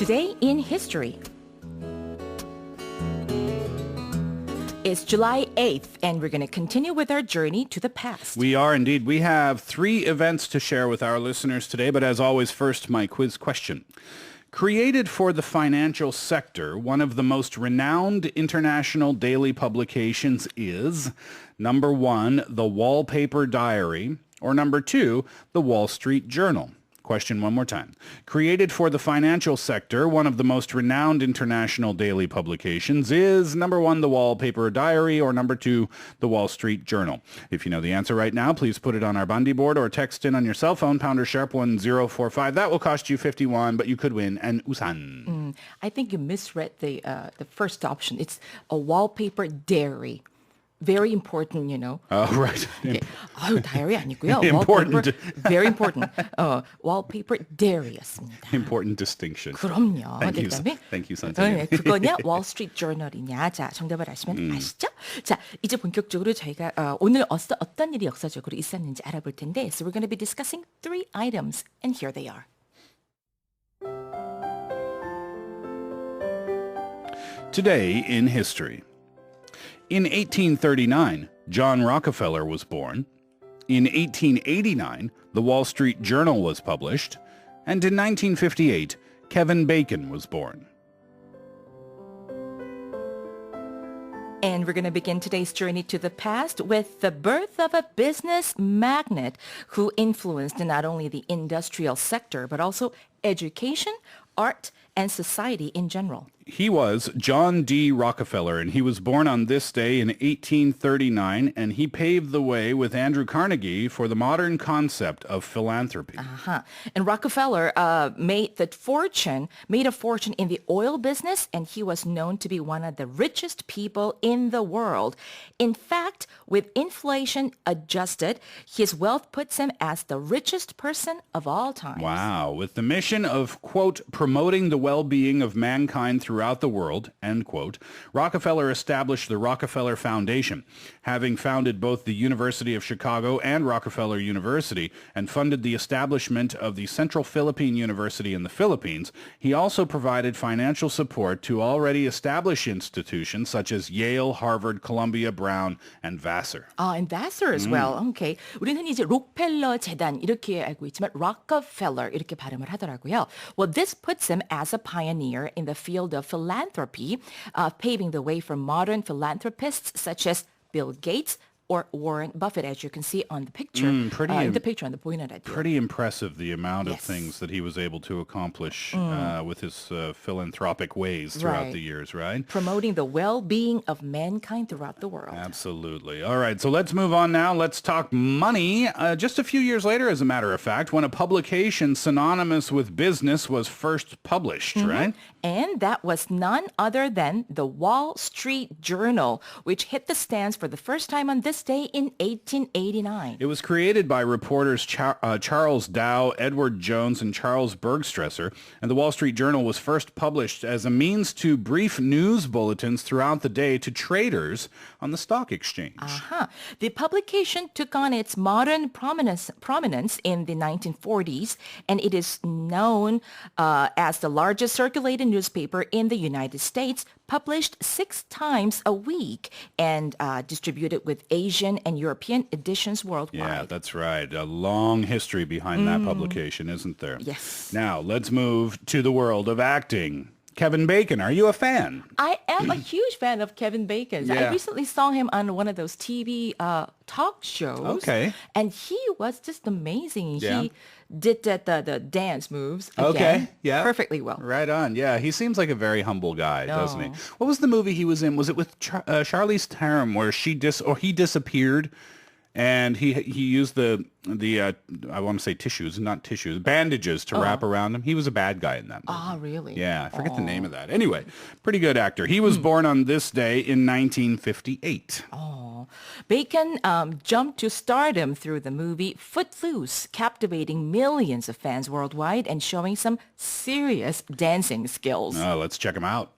Today in history. It's July 8th, and we're going to continue with our journey to the past. We are indeed. We have 3 events to share with our listeners today, but as always, first, my quiz question. Created for the financial sector, one of the most renowned international daily publications is, number 1, the Wallpaper Diary, or number 2, the Wall Street Journal. Question one more time. Created for the financial sector, one of the most renowned international daily publications is number 1, the Wallpaper Diary, or number 2, the Wall Street Journal. If you know the answer right now, please put it on our Bundy board or text in on your cell phone, pounder sharp 1045. That will cost you 51, but you could win an usan. I think you misread the first option. It's a Wallpaper Diary. Very important, you know. Oh, right. Okay. 다이어리 아니고요. Important. Very important. Wallpaper Diary였습니다. Important distinction. 그럼요. Thank you, 선생님. 그거냐, 월스트리트 저널이냐. 자, 정답을 아시면 아시죠? 자, 이제 본격적으로 저희가 오늘 어떤 일이 역사적으로 있었는지 알아볼 텐데, so we're going to be discussing 3 items, and here they are. Today in history. In 1839, John Rockefeller was born. In 1889, the Wall Street Journal was published. And in 1958, Kevin Bacon was born. And we're going to begin today's journey to the past with the birth of a business magnate who influenced not only the industrial sector, but also education, art, and society in general. He was John D. Rockefeller, and he was born on this day in 1839, and he paved the way with Andrew Carnegie for the modern concept of philanthropy. And Rockefeller made a fortune in the oil business, and he was known to be one of the richest people in the world. In fact, with inflation adjusted, his wealth puts him as the richest person of all time. Wow. With the mission of, quote, promoting the well-being of mankind throughout the world, end quote, Rockefeller established the Rockefeller Foundation, having founded both the University of Chicago and Rockefeller University, and funded the establishment of the Central Philippine University in the Philippines. He also provided financial support to already established institutions such as Yale, Harvard, Columbia, Brown, and Vassar. And Vassar as well. Okay. 우리는 이제 록펠러 재단 이렇게 알고 있지만 Rockefeller 이렇게 발음을 하더라고요. Well, this puts him as a pioneer in the field of philanthropy, paving the way for modern philanthropists such as Bill Gates or Warren Buffett, as you can see on the picture. The picture on the 보이는 라디오. Pretty impressive, the amount of things that he was able to accomplish with his philanthropic ways throughout the years, right? Promoting the well-being of mankind throughout the world. Absolutely. All right, so let's move on now. Let's talk money. Just a few years later, as a matter of fact, when a publication synonymous with business was first published, right? And that was none other than the Wall Street Journal, which hit the stands for the first time on this day in 1889. It was created by reporters Charles Dow, Edward Jones, and Charles Bergstresser, and the Wall Street Journal was first published as a means to brief news bulletins throughout the day to traders on the stock exchange. The publication took on its modern prominence in the 1940s, and it is known as the largest circulated newspaper in the United States, published 6 times a week and distributed with Asian and European editions worldwide. Yeah, that's right. A long history behind that publication, isn't there? Yes. Now, let's move to the world of acting. Kevin Bacon, are you a fan? I am a huge fan of Kevin Bacon. Yeah. I recently saw him on one of those TV talk shows. Okay. And he was just amazing. Yeah. He did the dance moves again, Okay, yeah. perfectly well. Right on. Yeah, he seems like a very humble guy, doesn't he? What was the movie he was in? Was it with Charlize Theron where he disappeared? And he used the I want to say bandages to wrap around him. He was a bad guy in that movie. Ah, really? Yeah, I forget the name of that. Anyway, pretty good actor. He was born on this day in 1958. Bacon jumped to stardom through the movie Footloose, captivating millions of fans worldwide and showing some serious dancing skills. Let's check him out.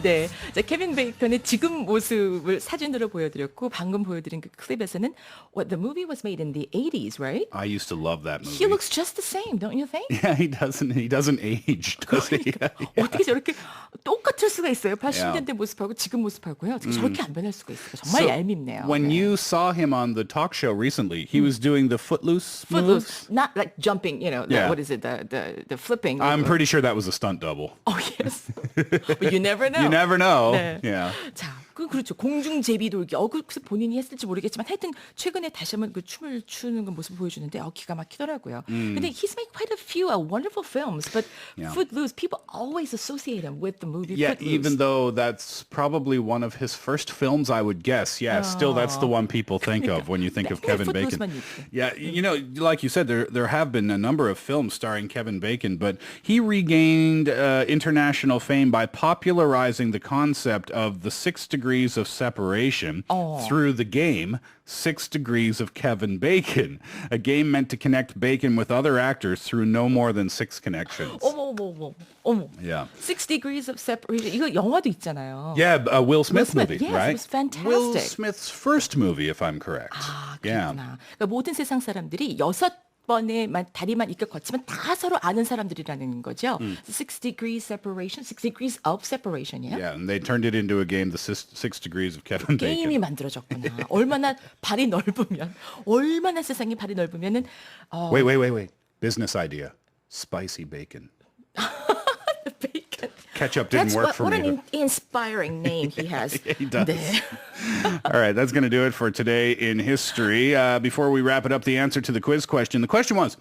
네. 자, 케빈 베이컨의 지금 모습을 사진으로 보여드렸고, 방금 보여드린 그 클립에서는, the movie was made in the 80s, right? I used to love that movie. He looks just the same, don't you think? Yeah, he doesn't age, does he? 어떻게 저렇게 똑같을 수가 있어요? 80년대 모습하고 지금 모습하고요. 저렇게 안 변할 수가 있어요. 정말 얄밉네요. When 네. you saw him on the talk show recently, he was doing the footloose moves. Footloose, not like jumping, Yeah. what is it, the flipping. I'm pretty sure that was a stunt double. Oh, yes. But you never know. You never know. 네. Yeah. 자, 그렇죠. 공중 제비 돌기. 그래서 본인이 했을지 모르겠지만 하여튼 최근에 다시 한번 그 춤을 추는 그 모습을 보여주는데 기가 막히더라고요. 근데 he's made quite a few wonderful films, but Yeah. Footloose, people always associate him with the movie Yeah, Footloose. even though that's probably one of his first films, I would guess. Yeah, still that's the one people think of when you think of Kevin Bacon. Footloos만 있고. Yeah, like you said, there have been a number of films starring Kevin Bacon, but he regained international fame by popularizing the concept of the 6 degrees of separation through the game 6 Degrees of Kevin Bacon, a game meant to connect Bacon with other actors through no more than 6 connections. 어머. Yeah. 6 Degrees of Separation. 이거 영화도 있잖아요. Yeah, a Will Smith Smith, movie, yes, right? it was fantastic. Will Smith's first movie, if I'm correct. Yeah. 그렇구나. 그러니까 모든 세상 사람들이 6번의 다리만 이렇게 거치면 다 서로 아는 사람들이라는 거죠. 6 degrees separation, 6 degrees of separation, yeah? Yeah, and they turned it into a game, the 6 Degrees of Kevin 게임이 Bacon. 만들어졌구나. 얼마나 발이 넓으면, 얼마나 세상이 발이 넓으면은 Wait. Business idea. Spicy bacon. bacon. Ketchup didn't work for what me. an inspiring name he has. He does. 네. All right, that's going to do it for today in history. Before we wrap it up, the answer to the quiz question. The question was,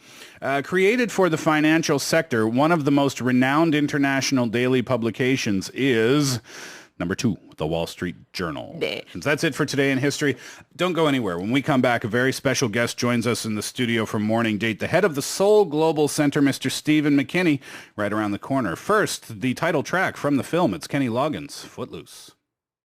created for the financial sector, one of the most renowned international daily publications is... Number 2, the Wall Street Journal. 네. That's it for today in history. Don't go anywhere. When we come back, a very special guest joins us in the studio from Morning Date, the head of the Seoul Global Center, Mr. Stephen McKinney, right around the corner. First, the title track from the film. It's Kenny Loggins, Footloose.